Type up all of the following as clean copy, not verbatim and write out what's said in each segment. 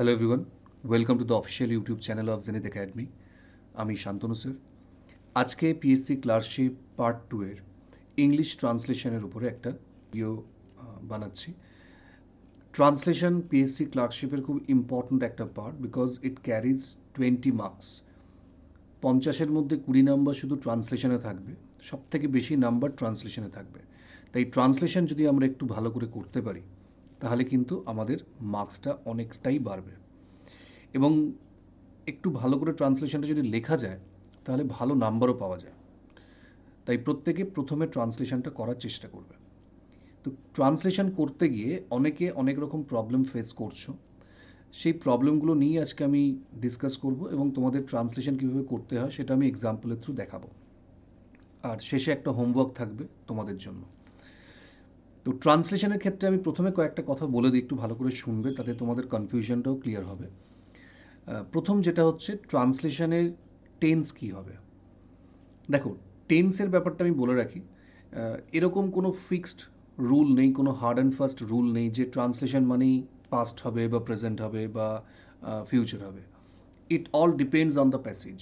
Hello everyone, welcome to the official YouTube channel of zenith academy. আমি Shantanu sir. আজকে PSC clerkship part 2 এর English ট্রান্সলেশনের উপরে একটা video বানাচ্ছি। ট্রান্সলেশন পিএসসি ক্লার্কশিপের খুব ইম্পর্ট্যান্ট একটা part, because it carries 20 marks. 50-এর মধ্যে 20 নাম্বার শুধু ট্রান্সলেশনে থাকবে, সব থেকে বেশি নাম্বার ট্রান্সলেশনে থাকবে। তাই ট্রান্সলেশন যদি আমরা একটু ভালো করে করতে পারি তাহলে কিন্তু আমাদের মার্কসটা অনেকটাই বাড়বে, এবং একটু ভালো করে ট্রান্সলেশনটা যদি লেখা যায় তাহলে ভালো নাম্বারও পাওয়া যায়। তাই প্রত্যেকে প্রথমে ট্রান্সলেশনটা করার চেষ্টা করবে। তো ট্রান্সলেশন করতে গিয়ে অনেকে অনেক রকম প্রবলেম ফেস করছো, সেই প্রবলেমগুলো নিয়ে আজকে আমি ডিসকাস করব, এবং তোমাদের ট্রান্সলেশন কীভাবে করতে হয় সেটা আমি এক্সাম্পলের থ্রু দেখাবো। আর শেষে একটা হোমওয়ার্ক থাকবে তোমাদের জন্য। তো ট্রান্সলেশনের ক্ষেত্রে আমি প্রথমে কয়েকটা কথা বলে দিই, একটু ভালো করে শুনবে, তাতে তোমাদের কনফিউশনটাও ক্লিয়ার হবে। প্রথম যেটা হচ্ছে, ট্রান্সলেশনের টেন্স কী হবে। দেখো, টেন্সের ব্যাপারটা আমি বলে রাখি, এরকম কোনো ফিক্সড রুল নেই, কোনো হার্ড অ্যান্ড ফাস্ট রুল নেই যে ট্রান্সলেশন মানেই পাস্ট হবে বা প্রেজেন্ট হবে বা ফিউচার হবে। It all depends on the passage.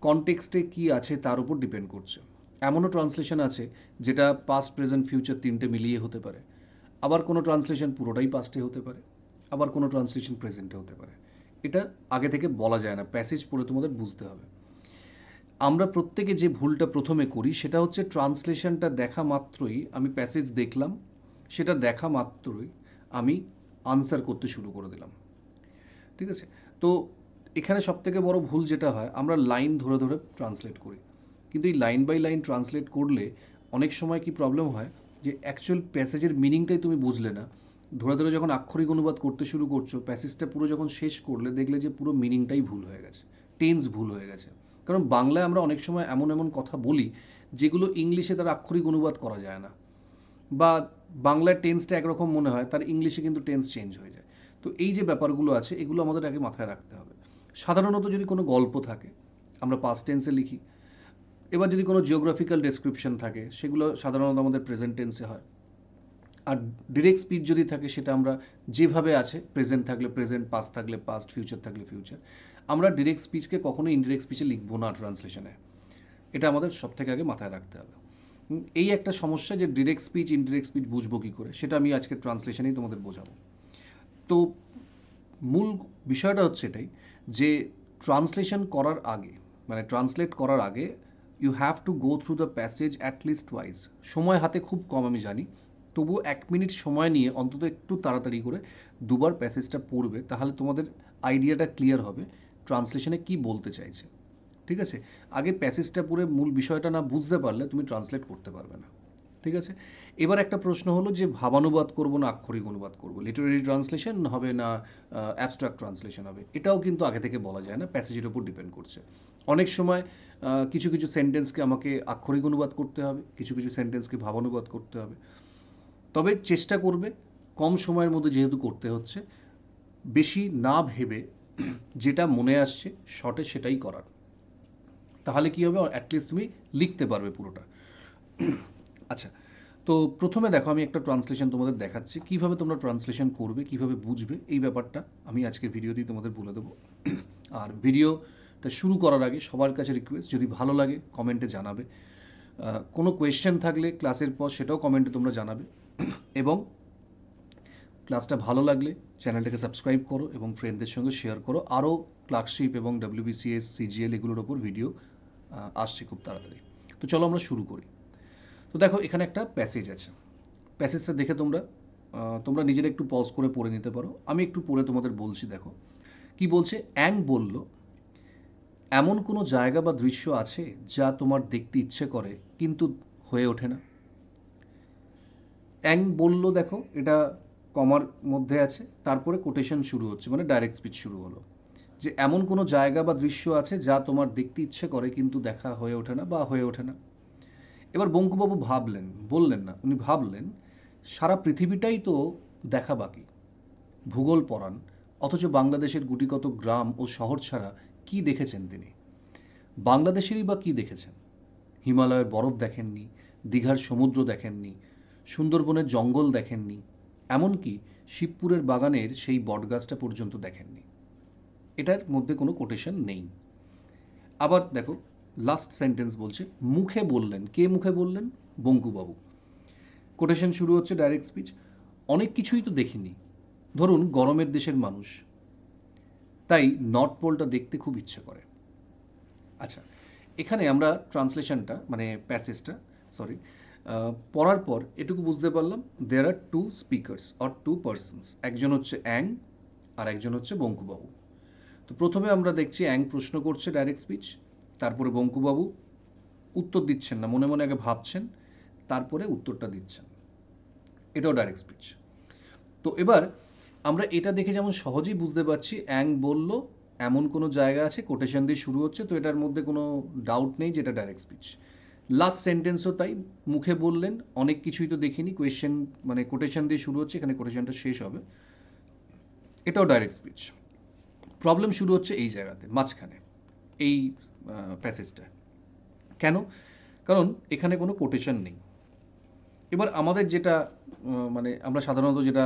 কনটেক্সটে কী আছে তার উপর ডিপেন্ড করছে। এমনও ট্রান্সলেশন আছে যেটা পাস্ট প্রেজেন্ট ফিউচার তিনটে মিলিয়ে হতে পারে। আবার কোনো ট্রান্সলেশন পুরোটাই পাস্টে হতে পারে, আবার কোনো ট্রান্সলেশন প্রেজেন্টে হতে পারে। এটা আগে থেকে বলা যায় না, প্যাসেজ পড়ে তোমাদের বুঝতে হবে। আমরা প্রত্যেকে যে ভুলটা প্রথমে করি সেটা হচ্ছে, ট্রান্সলেশনটা দেখা মাত্রই আমি প্যাসেজ দেখলাম, সেটা দেখা মাত্রই আমি আনসার করতে শুরু করে দিলাম। ঠিক আছে? তো এখানে সবথেকে বড় ভুল যেটা হয়, আমরা লাইন ধরে ধরে ট্রান্সলেট করি, কিন্তু এই লাইন বাই লাইন ট্রান্সলেট করলে অনেক সময় কি প্রবলেম হয় যে অ্যাকচুয়াল প্যাসেজের মিনিংটাই তুমি বুঝলে না। ধরে ধরে যখন আক্ষরিক অনুবাদ করতে শুরু করছো, প্যাসেজটা পুরো যখন শেষ করলে দেখলে যে পুরো মিনিংটাই ভুল হয়ে গেছে, টেন্স ভুল হয়ে গেছে। কারণ বাংলায় আমরা অনেক সময় এমন এমন কথা বলি যেগুলো ইংলিশে তার আক্ষরিক অনুবাদ করা যায় না, বা বাংলার টেন্সটা একরকম মনে হয়, তার ইংলিশে কিন্তু টেন্স চেঞ্জ হয়ে যায়। তো এই যে ব্যাপারগুলো আছে, এগুলো আমাদের আগে মাথায় রাখতে হবে। সাধারণত যদি কোনো গল্প থাকে আমরা পাস্ট টেন্সে লিখি, এবার যদি কোনো জিওগ্রাফিক্যাল ডেসক্রিপশন থাকে সেগুলো সাধারণত আমাদের প্রেজেন্ট টেন্সে হয়। আর ডিরেক্ট স্পিচ যদি থাকে সেটা আমরা যেভাবে আছে, প্রেজেন্ট থাকলে প্রেজেন্ট, পাস্ট থাকলে পাস্ট, ফিউচার থাকলে ফিউচার। আমরা ডিরেক্ট স্পিচকে কখনো ইনডিরেক্ট স্পিচে লিখবো না ট্রান্সলেশনে। এটা আমাদের সব থেকে আগে মাথায় রাখতে হবে। এই একটা সমস্যা যে ডিরেক্ট স্পিচ ইনডিরেক্ট স্পিচ বুঝবো কী করে, সেটা আমি আজকে ট্রান্সলেশনেই তোমাদের বোঝাবো। তো মূল বিষয়টা হচ্ছে এটাই যে ট্রান্সলেশন করার আগে, মানে ট্রান্সলেট করার আগে, you have to go through the passage at least twice. সময় হাতে খুব কম আমি জানি, তবুও 1 মিনিট সময় নিয়ে অন্তত একটু তাড়াতাড়ি করে দুবার প্যাসেজটা পড়বে, তাহলে তোমাদের আইডিয়াটা ক্লিয়ার হবে ট্রান্সলেশনে কী বলতে চাইছে। ঠিক আছে? আগে প্যাসেজটা পড়ে মূল বিষয়টা না বুঝতে পারলে তুমি ট্রান্সলেট করতে পারবে না। ঠিক আছে? এবার একটা প্রশ্ন হলো যে ভাবানুবাদ করবো না আক্ষরিক অনুবাদ করবো, লিটারেরি ট্রান্সলেশন হবে না অ্যাবস্ট্রাক্ট ট্রান্সলেশন হবে, এটাও কিন্তু আগে থেকে বলা যায় না, প্যাসেজের উপর ডিপেন্ড করছে। অনেক সময় কিছু কিছু সেন্টেন্সকে আমাকে আক্ষরিক অনুবাদ করতে হবে, কিছু কিছু সেন্টেন্সকে ভাবানুবাদ করতে হবে। তবে চেষ্টা করবে কম সময়ের মধ্যে যেহেতু করতে হচ্ছে, বেশি না ভেবে যেটা মনে আসছে শর্টে সেটাই করার। তাহলে কী হবে, অ্যাটলিস্ট তুমি লিখতে পারবে পুরোটা। আচ্ছা, তো প্রথমে দেখো, আমি একটা ট্রান্সলেশন তোমাদের দেখাচ্ছি, কীভাবে তোমরা ট্রান্সলেশন করবে, কীভাবে বুঝবে, এই ব্যাপারটা আমি আজকের ভিডিওতেই তোমাদের বলে দেবো। আর ভিডিওটা শুরু করার আগে সবার কাছে রিকোয়েস্ট, যদি ভালো লাগে কমেন্টে জানাবে, কোনো কোয়েশ্চেন থাকলে ক্লাসের পর সেটাও কমেন্টে তোমরা জানাবে, এবং ক্লাসটা ভালো লাগলে চ্যানেলটাকে সাবস্ক্রাইব করো এবং ফ্রেন্ডদের সঙ্গে শেয়ার করো। আরও ক্লার্কশিপ এবং WBCS, CGL এগুলোর ওপর ভিডিও আসছে খুব তাড়াতাড়ি। তো চলো আমরা শুরু করি। তো দেখো, এখানে একটা প্যাসেজ আছে, প্যাসেজটা দেখে তোমরা নিজেরা একটু পজ করে পড়ে নিতে পারো, আমি একটু পড়ে তোমাদের বলছি। দেখো কি বলছে। অ্যাং বলল, এমন কোনো জায়গা বা দৃশ্য আছে যা তোমার দেখতে ইচ্ছে করে কিন্তু হয়ে ওঠে না। অ্যাং বলল, দেখো এটা কমার মধ্যে আছে, তারপরে কোটেশন শুরু হচ্ছে, মানে ডাইরেক্ট স্পিচ শুরু হলো, যে এমন কোনো জায়গা বা দৃশ্য আছে যা তোমার দেখতে ইচ্ছে করে কিন্তু দেখা হয়ে ওঠে না বা হয়ে ওঠে না। এবার বঙ্কুবাবু বললেন না, উনি ভাবলেন, সারা পৃথিবীটাই তো দেখা বাকি, ভূগোল পড়ান, অথচ বাংলাদেশের গুটিকত গ্রাম ও শহর ছাড়া কি দেখেছেন তিনি? বাংলাদেশেরই বা কী দেখেছেন? হিমালয়ের বরফ দেখেননি, দীঘার সমুদ্র দেখেননি, সুন্দরবনের জঙ্গল দেখেননি, এমনকি শিবপুরের বাগানের সেই বটগাছটা পর্যন্ত দেখেননি। এটার মধ্যে কোনো কোটেশন নেই। আবার দেখো, লাস্ট সেন্টেন্স বলছে মুখে বললেন। কে মুখে বললেন? বঙ্কুবাবু। কোটেশন শুরু হচ্ছে ডাইরেক্ট স্পিচ। অনেক কিছুই তো দেখিনি। ধরুন গরমের দেশের মানুষ, তাই নর্থ পোলটা দেখতে খুব ইচ্ছে করে। আচ্ছা, এখানে আমরা ট্রান্সলেশনটা মানে প্যাসেজটা সরি পড়ার পর এটুকু বুঝতে পারলাম, there are two speakers or two persons. একজন হচ্ছে অ্যাং আর একজন হচ্ছে বঙ্কুবাবু। তো প্রথমে আমরা দেখছি অ্যাং প্রশ্ন করছে ডাইরেক্ট স্পিচ, তারপরে বঙ্কুবাবু উত্তর দিচ্ছেন না, মনে মনে আগে ভাবছেন, তারপরে উত্তরটা দিচ্ছেন। এটাও ডাইরেক্ট স্পিচ। তো এবার আমরা এটা দেখে যেমন সহজেই বুঝতে পারছি অ্যাং বলল এমন কোনো জায়গা আছে, কোটেশন দিয়ে শুরু হচ্ছে, তো এটার মধ্যে কোনো ডাউট নেই যে এটা ডাইরেক্ট স্পিচ। লাস্ট সেন্টেন্সও তাই, মুখে বললেন অনেক কিছুই তো দেখিনি, কোয়েশ্চেন মানে কোটেশন দিয়ে শুরু হচ্ছে, এখানে কোটেশনটা শেষ হবে, এটাও ডাইরেক্ট স্পিচ। প্রবলেম শুরু হচ্ছে এই জায়গাতে মাঝখানে, এই প্যাসেজটা। কেন? কারণ এখানে কোনো কোটেশন নেই। এবার আমাদের যেটা মানে আমরা সাধারণত যেটা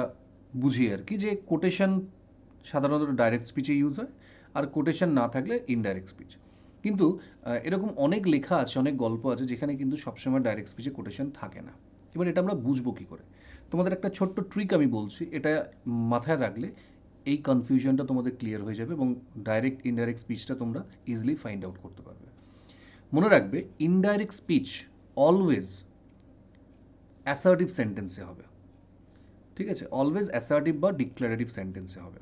বুঝি আর কি, যে কোটেশন সাধারণত ডাইরেক্ট স্পিচে ইউজ হয়, আর কোটেশন না থাকলে ইনডাইরেক্ট স্পিচ। কিন্তু এরকম অনেক লেখা আছে, অনেক গল্প আছে যেখানে কিন্তু সবসময় ডাইরেক্ট স্পিচে কোটেশন থাকে না। এবার এটা আমরা বুঝবো কী করে? তোমাদের একটা ছোট্ট ট্রিক আমি বলছি, এটা মাথায় রাখলে এই কনফিউশনটা তোমাদের ক্লিয়ার হয়ে যাবে এবং ডাইরেক্ট ইনডাইরেক্ট স্পিচটা তোমরা ইজিলি ফাইন্ড আউট করতে পারবে। মনে রাখবে, ইনডাইরেক্ট স্পিচ অলওয়েজ অ্যাসার্টিভ সেন্টেন্সে হবে। ঠিক আছে, অলওয়েজ অ্যাসার্টিভ বা ডিক্লারেটিভ সেন্টেন্সে হবে।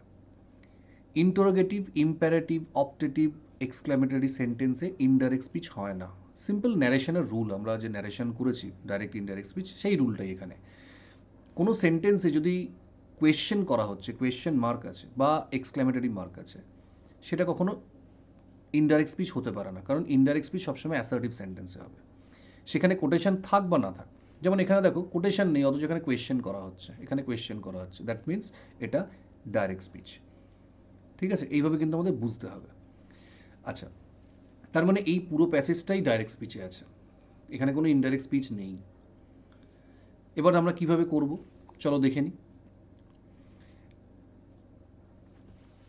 ইন্টারোগেটিভ, ইম্পারেটিভ, অপটেটিভ, এক্সক্লামেটরি সেন্টেন্সে ইনডাইরেক্ট স্পিচ হয় না। সিম্পল ন্যারেশনের রুল, আমরা যে ন্যারেশন করেছি ডাইরেক্ট ইনডাইরেক্ট স্পিচ, সেই রুলটাই এখানে। কোনো সেন্টেন্সে যদি কোয়েশ্চেন করা হচ্ছে, কোয়েশ্চেন মার্ক আছে বা এক্সক্লামেটরি মার্ক আছে, সেটা কখনো ইনডাইরেক্ট স্পিচ হতে পারে না, কারণ ইনডাইরেক্ট স্পিচ সবসময় অ্যাসার্টিভ সেন্টেন্সে হবে। সেখানে কোটেশন থাক বা না থাক, যেমন এখানে দেখো কোটেশন নেই, অথচ এখানে কোয়েশ্চেন করা হচ্ছে, এখানে কোয়েশ্চেন করা হচ্ছে, দ্যাট মিনস এটা ডাইরেক্ট স্পিচ। ঠিক আছে, এইভাবে কিন্তু আমাদের বুঝতে হবে। আচ্ছা, তার মানে এই পুরো প্যাসেজটাই ডাইরেক্ট স্পিচে আছে, এখানে কোনো ইনডাইরেক্ট স্পিচ নেই। এবার আমরা কিভাবে করব চলো দেখে নিই।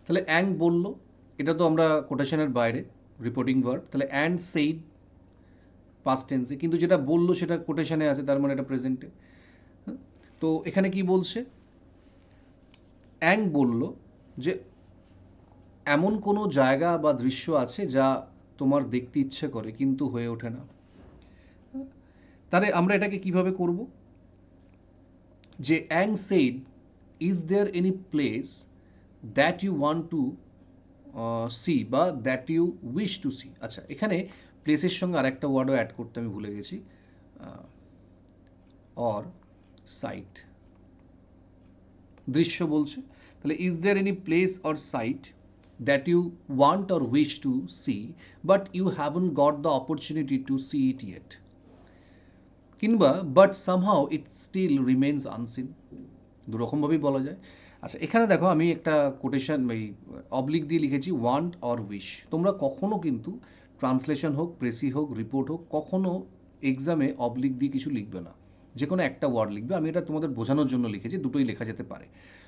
তাহলে অ্যাং বলল, এটা তো আমরা কোটেশনের বাইরে, রিপোর্টিং ভার্ব। তাহলে অ্যান্ড সেইড পাস্ট টেন্সে, কিন্তু যেটা বললো সেটা কোটেশনে আছে, তার মানে এটা প্রেজেন্টে। তো এখানে কি বলছে? অ্যাং বলল যে এমন কোনো জায়গা বা দৃশ্য আছে যা তোমার দেখতে ইচ্ছে করে কিন্তু হয়ে ওঠে না। তাহলে আমরা এটাকে কিভাবে করব? যে Ang said, is there any place that you want to see বা that you wish to see. আচ্ছা, এখানে প্লেসের সঙ্গে আরেকটা ওয়ার্ডও অ্যাড করতে আমি ভুলে গেছি, অর সাইট। দৃশ্য বলছে, তাহলে is there any place or sight that you want or wish to see but you haven't got the opportunity to see it yet, কিংবা but somehow it still remains unseen, দুরকমভাবেই বলা যায়। আচ্ছা, এখানে দেখো আমি একটা কোটেশন এই অবলিক দিয়ে লিখেছি ওয়ান্ট অর উইশ। তোমরা কখনো কিন্তু ট্রান্সলেশন হোক, প্রেসি হোক, রিপোর্ট হোক, কখনো এক্সামে অবলিক দিয়ে কিছু লিখবে না, যে কোনো একটা ওয়ার্ড লিখবে। আমি এটা তোমাদের বোঝানোর জন্য লিখেছি, দুটোই লেখা যেতে পারে।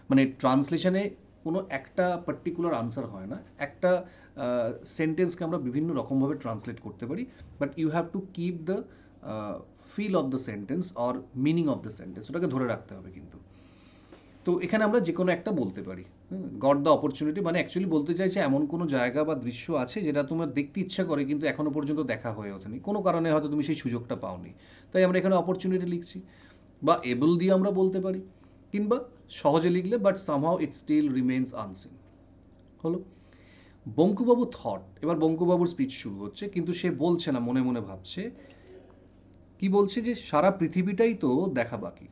মানে ট্রান্সলেশনে কোনো একটা পার্টিকুলার আনসার হয় না, একটা সেন্টেন্সকে আমরা বিভিন্ন রকমভাবে ট্রান্সলেট করতে পারি, but you have to keep the feel of the sentence or meaning of the sentence, ওটাকে ধরে রাখতে হবে কিন্তু। তো এখানে আমরা যে কোনো একটা বলতে পারি, গট দ্য অপরচুনিটি, মানে অ্যাকচুয়ালি বলতে চাইছে এমন কোনো জায়গা বা দৃশ্য আছে যেটা তোমার দেখতে ইচ্ছা করে কিন্তু এখনো পর্যন্ত দেখা হয়ে ওঠেনি, কোনো কারণে হয়তো তুমি সেই সুযোগটা পাওনি, তাই আমরা এখানে অপরচুনিটি লিখছি। বা এবল দিয়ে আমরা বলতে পারি, কিংবা সহজে লিখলে but somehow it still remains unseen হলো। বঙ্কুবাবু থট, এবার বঙ্কুবাবুর স্পিচ শুরু হচ্ছে, কিন্তু সে বলছে না, মনে মনে ভাবছে। কি বলছে? যে সারা পৃথিবীটাই তো দেখা বাকি।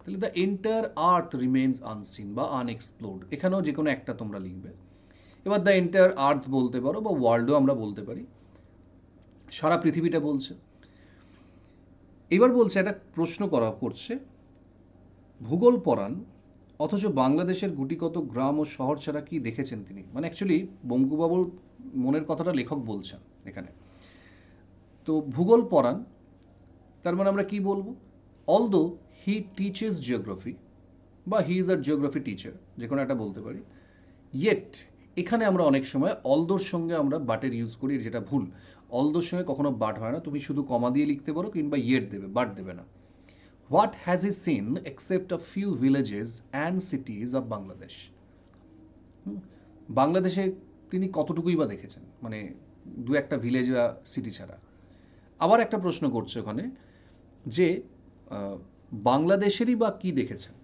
তাহলে the entire earth remains unseen বা আনএক্সপ্লোর্ড, এখানেও যে কোনো একটা তোমরা লিখবে। এবার দ্য এন্টায়ার আর্থ বলতে পারো বা ওয়ার্ল্ডও আমরা বলতে পারি, সারা পৃথিবীটা বলছে। এবার বলছে, একটা প্রশ্ন করছে, ভূগোল পড়ান অথচ বাংলাদেশের গুটিকত গ্রাম ও শহর ছাড়া কি দেখেছেন তিনি। মানে অ্যাকচুয়ালি বঙ্কুবাবুর মনের কথাটা লেখক বলছেন এখানে। তো ভূগোল পড়ান, তার মানে আমরা কি বলবো? অলদো হি টিচেস জিওগ্রাফি, বা he is our geography teacher, যে কোনো একটা বলতে পারি। ইয়েট, এখানে আমরা অনেক সময় অলদোর সঙ্গে আমরা বাটের ইউজ করি, যেটা ভুল। অলদোর সঙ্গে কখনো বাট হয় না, তুমি শুধু কমা দিয়ে লিখতে পারো কিংবা ইয়েট দেবে, বাট দেবে না। What has he scene except a few villages and সিটিজ of Bangladesh? বাংলাদেশে তিনি কতটুকুই বা দেখেছেন, মানে দু একটা ভিলেজ বা সিটি ছাড়া। আবার একটা প্রশ্ন করছে ওখানে যে বাংলাদেশেরই বা কি দেখেছেন,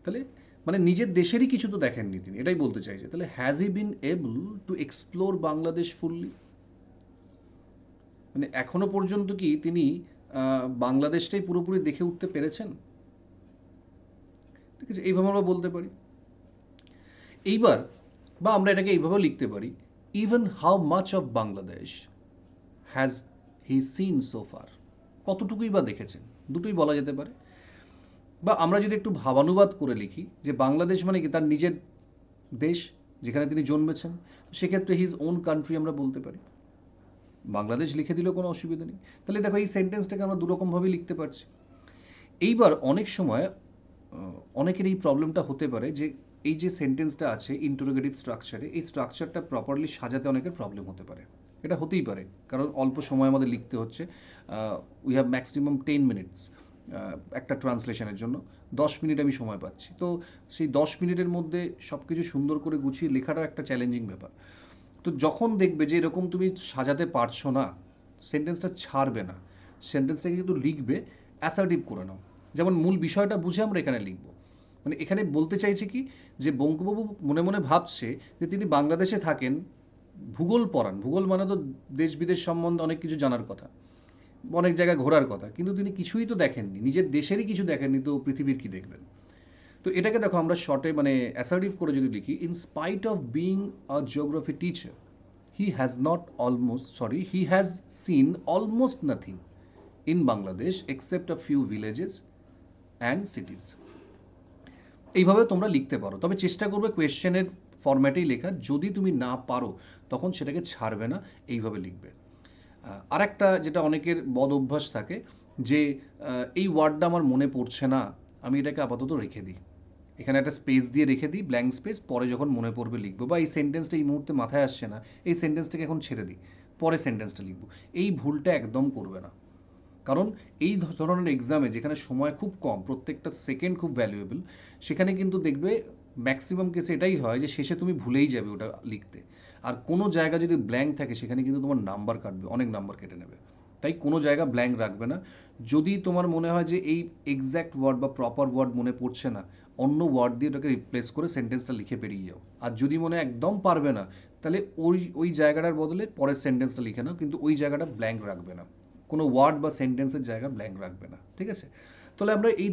তাহলে মানে নিজের দেশেরই কিছু তো দেখেননি তিনি, এটাই বলতে চাইছে। তাহলে has he bin able to explore Bangladesh fully, মানে এখনো পর্যন্ত কি তিনি বাংলাদেশটাই পুরোপুরি দেখে উঠতে পেরেছেন? ঠিক আছে, এইভাবে আমরা বলতে পারি। এইবার বা আমরা এটাকে এইভাবেও লিখতে পারি, even how much of Bangladesh has he seen so far, কতটুকুই বা দেখেছেন, দুটোই বলা যেতে পারে। বা আমরা যদি একটু ভাবানুবাদ করে লিখি যে বাংলাদেশ মানে কি তার নিজের দেশ, যেখানে তিনি জন্মেছেন, সেক্ষেত্রে হিজ ওন কান্ট্রি আমরা বলতে পারি। বাংলাদেশ লিখে দিলেও কোনো অসুবিধা নেই। তাহলে দেখো এই সেন্টেন্সটাকে আমরা দুরকমভাবেই লিখতে পারছি। এইবার অনেক সময় অনেকের এই প্রবলেমটা হতে পারে যে এই যে সেন্টেন্সটা আছে ইন্টারোগেটিভ স্ট্রাকচারে, এই স্ট্রাকচারটা প্রপারলি সাজাতে অনেকের প্রবলেম হতে পারে। এটা হতেই পারে, কারণ অল্প সময় আমাদের লিখতে হচ্ছে। উই হ্যাভ ম্যাক্সিমাম 10 মিনিটস একটা ট্রান্সলেশনের জন্য। 10 মিনিট আমি সময় পাচ্ছি, তো সেই 10 মিনিটের মধ্যে সব কিছু সুন্দর করে গুছিয়ে লেখাটা একটা চ্যালেঞ্জিং ব্যাপার। তো যখন দেখবে যে এরকম তুমি সাজাতে পারছো না, সেন্টেন্সটা ছাড়বে না, সেন্টেন্সটাকে কিন্তু লিখবে, অ্যাসার্টিভ করে নাও। যেমন মূল বিষয়টা বুঝে আমরা এখানে লিখব। মানে এখানে বলতে চাইছে কি, যে বঙ্গবাবু মনে মনে ভাবছে যে তিনি বাংলাদেশে থাকেন, ভূগোল পড়ান, ভূগোল মানে তো দেশ বিদেশ সম্বন্ধে অনেক কিছু জানার কথা, অনেক জায়গায় ঘোরার কথা, কিন্তু তিনি কিছুই তো দেখেননি, নিজের দেশেরই কিছু দেখেননি, তো পৃথিবীর কি দেখবেন? তো এটাকে দেখো আমরা শর্টে মানে অ্যাসার্টিভ করে যদি লিখি, in spite of being a geography teacher, he has seen almost nothing in Bangladesh except a few villages and cities. এইভাবে তোমরা লিখতে পারো, তবে চেষ্টা করবে কোয়েশ্চেনের ফরম্যাটেই লেখার। যদি তুমি না পারো তখন সেটাকে ছাড়বে না, এইভাবে লিখবে। আরেকটা যেটা অনেকের বদ অভ্যাস থাকে যে এই ওয়ার্ডটা আমার মনে পড়ছে না, আমি এটাকে আপাতত রেখে দিই, এখানে একটা স্পেস দিয়ে রেখে দিই, ব্ল্যাঙ্ক স্পেস, পরে যখন মনে পড়বে লিখবো। বা এই সেন্টেন্সটা এই মুহূর্তে মাথায় আসছে না, এই সেন্টেন্সটাকে এখন ছেড়ে দিই, পরে সেন্টেন্সটা লিখবো। এই ভুলটা একদম করবে না, কারণ এই ধরনের এক্সামে যেখানে সময় খুব কম, প্রত্যেকটা সেকেন্ড খুব ভ্যালুয়েবল, সেখানে কিন্তু দেখবে ম্যাক্সিমাম কেসে এটাই হয় যে শেষে তুমি ভুলেই যাবে ওটা লিখতে। আর কোনো জায়গা যদি ব্ল্যাঙ্ক থাকে সেখানে কিন্তু তোমার নাম্বার কাটবে, অনেক নাম্বার কেটে নেবে। তাই কোনো জায়গা ব্ল্যাঙ্ক রাখবে না। যদি তোমার মনে হয় যে এই এক্স্যাক্ট ওয়ার্ড বা প্রপার ওয়ার্ড মনে পড়ছে না, অন্য ওয়ার্ড দিয়ে ওটাকে রিপ্লেস করে সেন্টেন্সটা লিখে বেরিয়ে যাও। আর যদি মনে একদম পারবে না, তাহলে ওই ওই জায়গাটার বদলে পরের সেন্টেন্সটা লিখে নাও, কিন্তু ওই জায়গাটা ব্ল্যাঙ্ক রাখবে না, কোনো ওয়ার্ড বা সেন্টেন্সের জায়গা ব্ল্যাঙ্ক রাখবে না। ঠিক আছে, তাহলে আমরা এই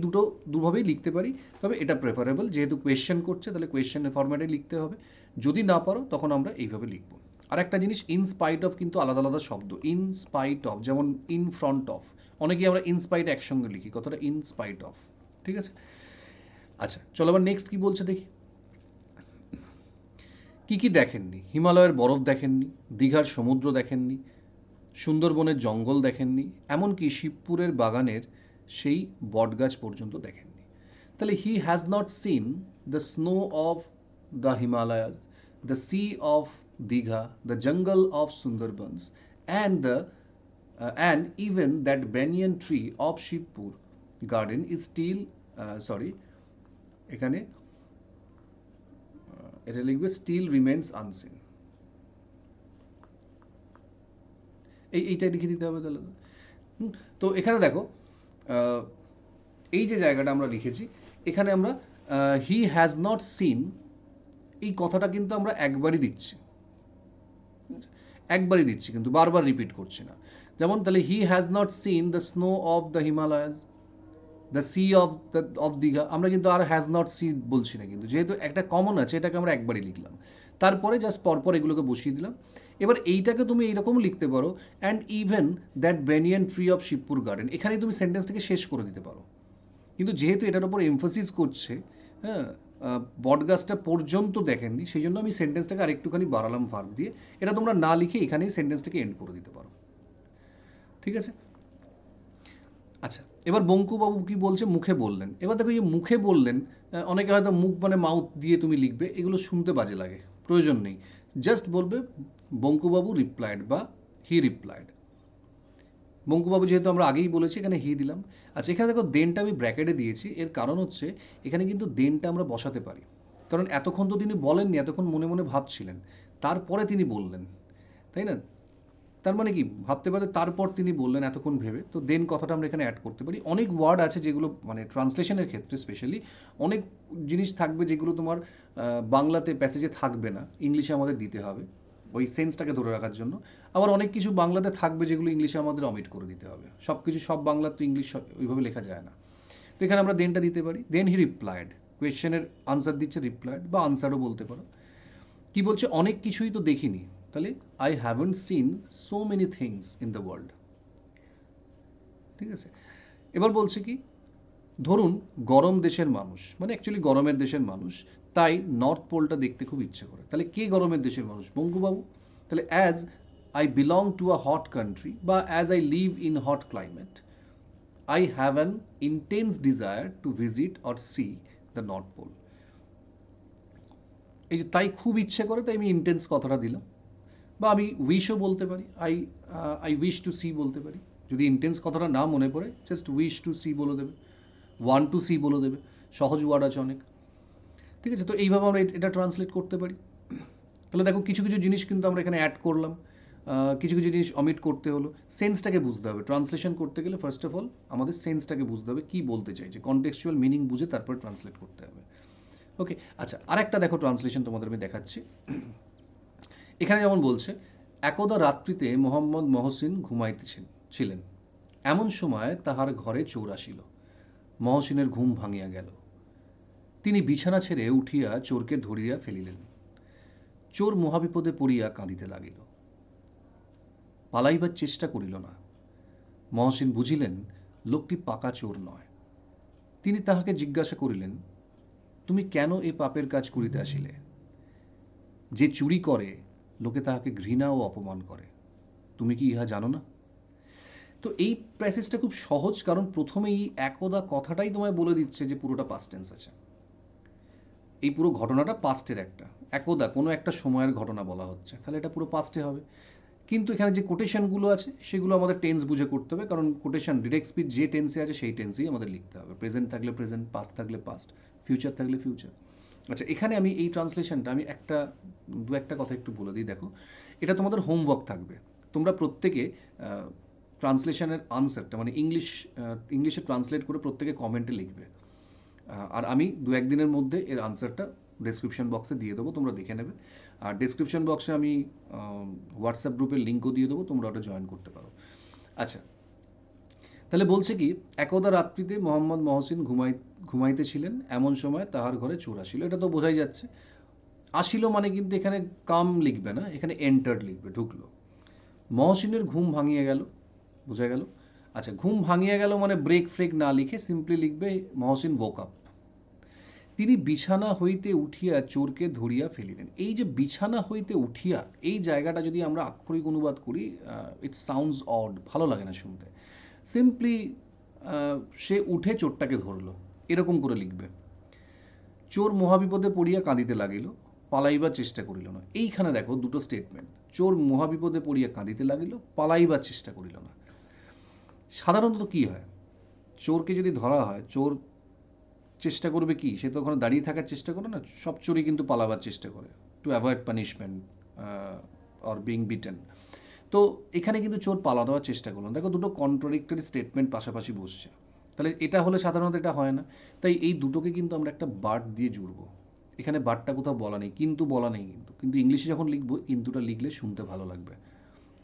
দুভাবেই লিখতে পারি, তবে এটা প্রেফারেবল, যেহেতু কোয়েশ্চেন করছে তাহলে কোয়েশ্চেনের ফরম্যাটে লিখতে হবে। যদি না পারো তখন আমরা এইভাবে লিখবো। আর একটা জিনিস, ইন স্পাইট অফ কিন্তু আলাদা আলাদা শব্দ। ইন স্পাইট অফ যেমন ইন ফ্রন্ট অফ, অনেকেই আমরা ইন স্পাইট একসঙ্গে লিখি, কথাটা ইন স্পাইট অফ। ঠিক আছে, আচ্ছা চলো আবার নেক্সট কি বলছে দেখি। কি কি দেখেননি? হিমালয়ের বরফ দেখেননি, দীঘার সমুদ্র দেখেননি, সুন্দরবনের জঙ্গল দেখেননি, এমনকি শিবপুরের বাগানের সেই বটগাছ পর্যন্ত দেখেননি। তাহলে he has not seen the snow of the Himalayas, the sea of Digha, the jungle of Sundarbans and even that banyan tree of Shibpur garden is still, sorry, এখানে এটা লিখবে স্টিল রিমেন্স আনসিন, এইটাই লিখে দিতে হবে তাহলে। তো এখানে দেখো এই যে জায়গাটা আমরা লিখেছি, এখানে আমরা হি হ্যাজ নট সিন, এই কথাটা কিন্তু আমরা একবারই দিচ্ছি কিন্তু বারবার রিপিট করছি না। যেমন তাহলে he has not seen the snow of the Himalayas, the sea of Digha, আমরা কিন্তু আর হ্যাজ নট সি বলছি না, কিন্তু যেহেতু একটা কমন আছে এটাকে আমরা একবারই লিখলাম, তারপরে জাস্ট পরপর এগুলোকে বসিয়ে দিলাম। এবার এইটাকে তুমি এইরকম লিখতে পারো, and even that banyan tree of Shibpur garden, এখানেই তুমি সেন্টেন্সটাকে শেষ করে দিতে পারো। কিন্তু যেহেতু এটার উপর এমফোসিস করছে, হ্যাঁ, বটগাছটা পর্যন্ত দেখেননি, সেই জন্য আমি সেন্টেন্সটাকে আরেকটুখানি বাড়ালাম ভার্ব দিয়ে। এটা তোমরা না লিখে এখানেই সেন্টেন্সটাকে এন্ড করে দিতে পারো। ঠিক আছে, আচ্ছা এবার বঙ্কুবাবু কি বলছে, মুখে বললেন। এবার দেখো এই যে মুখে বললেন, অনেকে হয়তো মুখ মানে মাউথ দিয়ে তুমি লিখবে, এগুলো শুনতে বাজে লাগে, প্রয়োজন নেই। জাস্ট বলবে বঙ্কুবাবু রিপ্লাইড বা হি রিপ্লাইড। বঙ্কুবাবু যেহেতু আমরা আগেই বলেছি, এখানে হি দিলাম। আচ্ছা, এখানে দেখো দেনটা আমি ব্র্যাকেটে দিয়েছি, এর কারণ হচ্ছে এখানে কিন্তু দেনটা আমরা বসাতে পারি, কারণ এতক্ষণ তো তিনি বলেননি, এতক্ষণ মনে মনে ভাবছিলেন, তারপরে তিনি বললেন, তাই না? তার মানে কি, ভাবতে পারে তারপর তিনি বললেন এতক্ষণ ভেবে, তো দেন কথাটা আমরা এখানে অ্যাড করতে পারি। অনেক ওয়ার্ড আছে যেগুলো মানে ট্রান্সলেশনের ক্ষেত্রে স্পেশালি অনেক জিনিস থাকবে যেগুলো তোমার বাংলাতে প্যাসেজে থাকবে না, ইংলিশে আমাদের দিতে হবে ওই সেন্সটাকে ধরে রাখার জন্য। আবার অনেক কিছু বাংলাতে থাকবে যেগুলো ইংলিশে আমাদের অমিট করে দিতে হবে। সব কিছু সব বাংলা তো ইংলিশ ওইভাবে লেখা যায় না। তো এখানে আমরা দেনটা দিতে পারি। দেন হি রিপ্লাইড, কোয়েশ্চেনের আনসার দিচ্ছে রিপ্লাইড, বা আনসারও বলতে পারো। কি বলছে, অনেক কিছুই তো দেখিনি, তাহলে I haven't seen so many things in the world. ঠিক আছে, এবার বলছে কি, ধরুন গরম দেশের মানুষ, মানে অ্যাকচুয়ালি গরমের দেশের মানুষ, তাই নর্থ পোলটা দেখতে খুব ইচ্ছে করে। তাহলে কে গরমের দেশের মানুষ? বঙ্কুবাবু। তাহলে as I belong to a hot country বা as I live in hot climate, I have an intense desire to visit or see the North Pole. এই যে তাই খুব ইচ্ছে করে, তাই আমি ইন্টেন্স কথাটা দিলাম। বা আমি উইশও বলতে পারি, আই উইশ টু সি বলতে পারি। যদি ইন্টেন্স কথাটা না মনে পড়ে, জাস্ট উইশ টু সি বলে দেবে, ওয়ান টু সি বলে দেবে, সহজ ওয়ার্ড আছে অনেক। ঠিক আছে, তো এইভাবে আমরা এটা ট্রান্সলেট করতে পারি। তাহলে দেখো কিছু কিছু জিনিস কিন্তু আমরা এখানে অ্যাড করলাম, কিছু কিছু জিনিস অমিট করতে হলো। সেন্সটাকে বুঝতে হবে, ট্রান্সলেশন করতে গেলে ফার্স্ট অফ অল আমাদের সেন্সটাকে বুঝতে হবে, কী বলতে চাইছে, কনটেক্সচুয়াল মিনিং বুঝে তারপর ট্রান্সলেট করতে হবে। ওকে, আচ্ছা, আরেকটা দেখো ট্রান্সলেশন তোমাদের আমি দেখাচ্ছি। এখানে যেমন বলছে, একদা রাত্রিতে মোহাম্মদ মহসিন ছিলেন, এমন সময় তাহার ঘরে চোর আসিল, মহসিনের ঘুম ভাঙিয়া গেল, তিনি বিছানা ছেড়ে উঠিয়া চোরকে ধরিয়া ফেলিলেন, চোর মহাবিপদে পড়িয়া কাঁদিতে লাগিল, পালাইবার চেষ্টা করিল না, মহসিন বুঝিলেন লোকটি পাকা চোর নয়। তিনি তাহাকে জিজ্ঞাসা করিলেন, তুমি কেন এ পাপের কাজ করিতে আসিলে? যে চুরি করে লোকে তাহাকে ঘৃণা ও অপমান করে, তুমি কি ইহা জানো না? তো এই প্যাসেজটা খুব সহজ, কারণ প্রথমেই একদা কথাটাই তোমায় বলে দিচ্ছে যে পুরোটা পাস্ট টেন্স আছে। এই পুরো ঘটনাটা পাস্টের একদা কোনো একটা সময়ের ঘটনা বলা হচ্ছে, তাহলে এটা পুরো পাস্টে হবে। কিন্তু এখানে যে কোটেশনগুলো আছে সেগুলো আমাদের টেন্স বুঝে করতে হবে, কারণ কোটেশন ডিরেক্ট স্পিচ যে টেন্সে আছে সেই টেন্সেই আমাদের লিখতে হবে। প্রেজেন্ট থাকলে প্রেজেন্ট, পাস্ট থাকলে পাস্ট, ফিউচার থাকলে ফিউচার। আচ্ছা, এখানে আমি এই ট্রান্সলেশনটা আমি দু একটা কথা একটু বলে দিই। দেখো, এটা তোমাদের হোমওয়ার্ক থাকবে। তোমরা প্রত্যেকে ট্রান্সলেশনের আনসারটা মানে ইংলিশে ট্রান্সলেট করে প্রত্যেকে কমেন্টে লিখবে। আর আমি দু একদিনের মধ্যে এর আনসারটা ডেসক্রিপশন বক্সে দিয়ে দেবো, তোমরা দেখে নেবে। আর ডেসক্রিপশন বক্সে আমি হোয়াটসঅ্যাপ গ্রুপের লিঙ্কও দিয়ে দেবো, তোমরা ওটা জয়েন করতে পারো। আচ্ছা, তাহলে বলছে কি, একদা রাত্রিতে মোহাম্মদ মহসিন ঘুমাইতেছিলেন, এমন সময় তাহার ঘরে চোর আসিল। এটা তো বোঝাই যাচ্ছে। আসিল মানে কিন্তু এখানে কাম লিখবে না, এখানে এন্টার্ড লিখবে, ঢুকলো। মহসিনের ঘুম ভাঙিয়ে গেল, বোঝা গেল। আচ্ছা, ঘুম ভাঙিয়ে গেল মানে ব্রেক ফ্রেক না লিখে সিম্পলি লিখবে মহসিন woke up। তিনি বিছানা হইতে উঠিয়া চোরকে ধরিয়া ফেলিলেন। এই যে বিছানা হইতে উঠিয়া, এই জায়গাটা যদি আমরা আক্ষরিক অনুবাদ করি, ইট সাউন্ডস অড, ভালো লাগে না শুনতে। সিম্পলি সে উঠে চোরটাকে ধরলো, এরকম করে লিখবে। চোর মহাবিপদে পড়িয়া কাঁদিতে লাগিল, পালাইবার চেষ্টা করিল না। এইখানে দেখো দুটো স্টেটমেন্ট, চোর মহাবিপদে পড়িয়া কাঁদিতে লাগিল, পালাইবার চেষ্টা করিল না। সাধারণত কি হয়, চোরকে যদি ধরা হয়, চোর চেষ্টা করবে কি, সে তো ওখানে দাঁড়িয়ে থাকার চেষ্টা করে না, সব চোরই কিন্তু পালাবার চেষ্টা করে to avoid punishment or being beaten. তো এখানে কিন্তু চোর পালানোর চেষ্টা করলো। দেখো, দুটো কন্ট্রাডিক্টরি স্টেটমেন্ট পাশাপাশি বসছে, তাহলে এটা হলে সাধারণত এটা হয় না। তাই এই দুটোকে কিন্তু আমরা একটা বার্ড দিয়ে জুড়বো। এখানে বার্ডটা কোথাও বলা নেই, কিন্তু বলা নেই, কিন্তু ইংলিশে যখন লিখবো কিন্তুটা লিখলে শুনতে ভালো লাগবে।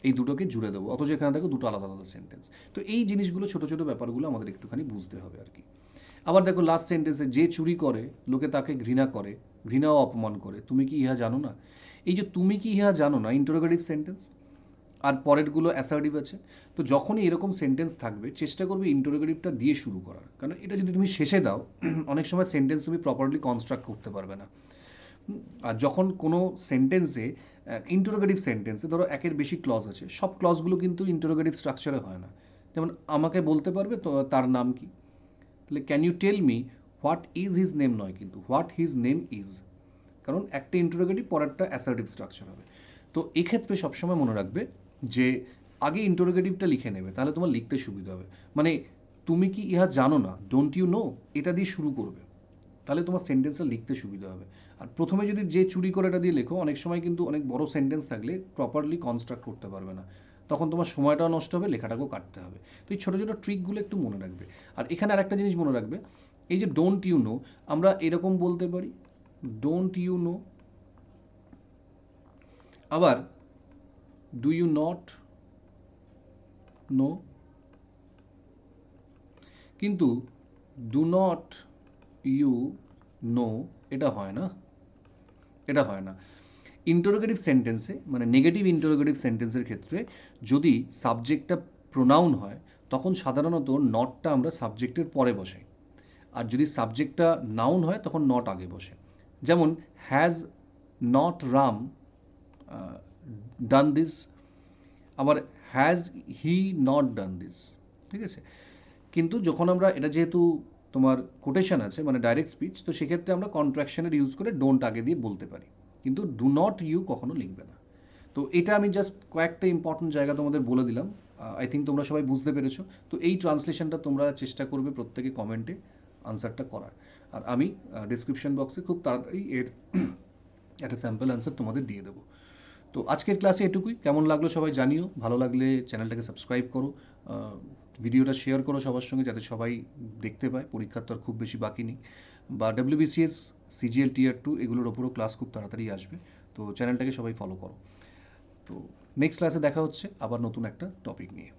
এই দুটোকে জুড়ে দেবো, অথচ এখানে দেখো দুটো আলাদা আলাদা সেন্টেন্স। তো এই জিনিসগুলো, ছোটো ছোটো ব্যাপারগুলো আমাদের একটুখানি বুঝতে হবে আর কি। আবার দেখো লাস্ট সেন্টেন্সে, যে চুরি করে লোকে তাকে ঘৃণা করে, ঘৃণা ও অপমান করে, তুমি কি ইহা জানো না? এই যে তুমি কি ইহা জানো না, ইন্টারোগেটিভ সেন্টেন্স, আর পরেরগুলো অ্যাসার্টিভ আছে। তো যখনই এরকম সেন্টেন্স থাকবে, চেষ্টা করবে ইন্টারোগেটিভটা দিয়ে শুরু করার, কারণ এটা যদি তুমি শেষে দাও, অনেক সময় সেন্টেন্স তুমি প্রপারলি কনস্ট্রাক্ট করতে পারবে না। আর যখন কোনো সেন্টেন্সে, ইন্টারোগেটিভ সেন্টেন্সে ধরো একের বেশি ক্লজ আছে, সব ক্লজগুলো কিন্তু ইন্টারোগেটিভ স্ট্রাকচারে হয় না। যেমন আমাকে বলতে পারবে তো তার নাম কি, তাহলে can you tell me what is his name নয়, কিন্তু হোয়াট হিজ নেম ইজ, কারণ একটা ইন্টারোগেটিভ পরেরটা অ্যাসার্টিভ স্ট্রাকচার হবে। তো এক্ষেত্রে সবসময় মনে রাখবে যে আগে ইন্টারোগেটিভটা লিখে নেবে, তাহলে তোমার লিখতে সুবিধা হবে। মানে তুমি কি ইহা জানো না, ডোন্ট ইউ নো, এটা দিয়ে শুরু করবে, তাহলে তোমার সেন্টেন্সটা লিখতে সুবিধা হবে। আর প্রথমে যদি যে চুরি করে এটা দিয়ে লেখো, অনেক সময় কিন্তু অনেক বড় সেন্টেন্স থাকলে প্রপারলি কনস্ট্রাক্ট করতে পারবে না, তখন তোমার সময়টাও নষ্ট হবে, লেখাটাকেও কাটতে হবে। তো এই ছোটো ছোটো ট্রিকগুলো একটু মনে রাখবে। আর এখানে আরেকটা জিনিস মনে রাখবে, এই যে ডোন্ট ইউ নো, আমরা এরকম বলতে পারি ডোন্ট ইউ নো, আবার ডু ইউ নট নো, কিন্তু ডু নট ইউ নো এটা হয় না, এটা হয় না। ইন্টারোগেটিভ সেন্টেন্সে, মানে নেগেটিভ ইন্টারোগেটিভ সেন্টেন্সের ক্ষেত্রে যদি সাবজেক্টটা প্রোনাউন হয়, তখন সাধারণত নটটা আমরা সাবজেক্টের পরে বসাই। আর যদি সাবজেক্টটা নাউন হয়, তখন নট আগে বসে। যেমন has not Ram done this, আবার has he not done this, ঠিক আছে। কিন্তু যখন আমরা এটা যেহেতু তোমার কোটেশন আছে, মানে ডাইরেক্ট স্পিচ, তো সেক্ষেত্রে আমরা কন্ট্রাকশনের ইউজ করে ডোন্ট আগে দিয়ে বলতে পারি, কিন্তু ডু নট ইউ কখনো লিখবে না। তো এটা আমি জাস্ট কয়েকটা ইম্পর্টেন্ট জায়গা তোমাদের বলে দিলাম। আই থিঙ্ক তোমরা সবাই বুঝতে পেরেছো। তো এই ট্রান্সলেশনটা তোমরা চেষ্টা করবে প্রত্যেকে কমেন্টে আনসারটা করার। আর আমি ডিসক্রিপশন বক্সে খুব তাড়াতাড়ি এর একটা স্যাম্পল অ্যান্সার তোমাদের দিয়ে দেবো। তো আজকের ক্লাসে এটুকুই। কেমন লাগলো সবাই জানিও, ভালো লাগলে চ্যানেলটাকে সাবস্ক্রাইব করো, ভিডিওটা শেয়ার করো সবার সঙ্গে, যাতে সবাই দেখতে পায়। পরীক্ষার তো আর খুব বেশি বাকি নেই, বা WBCS, CGL Tier 2 এগুলোর ওপরও ক্লাস খুব তাড়াতাড়ি আসবে। তো চ্যানেলটাকে সবাই ফলো করো। তো নেক্সট ক্লাসে দেখা হচ্ছে আবার নতুন একটা টপিক নিয়ে।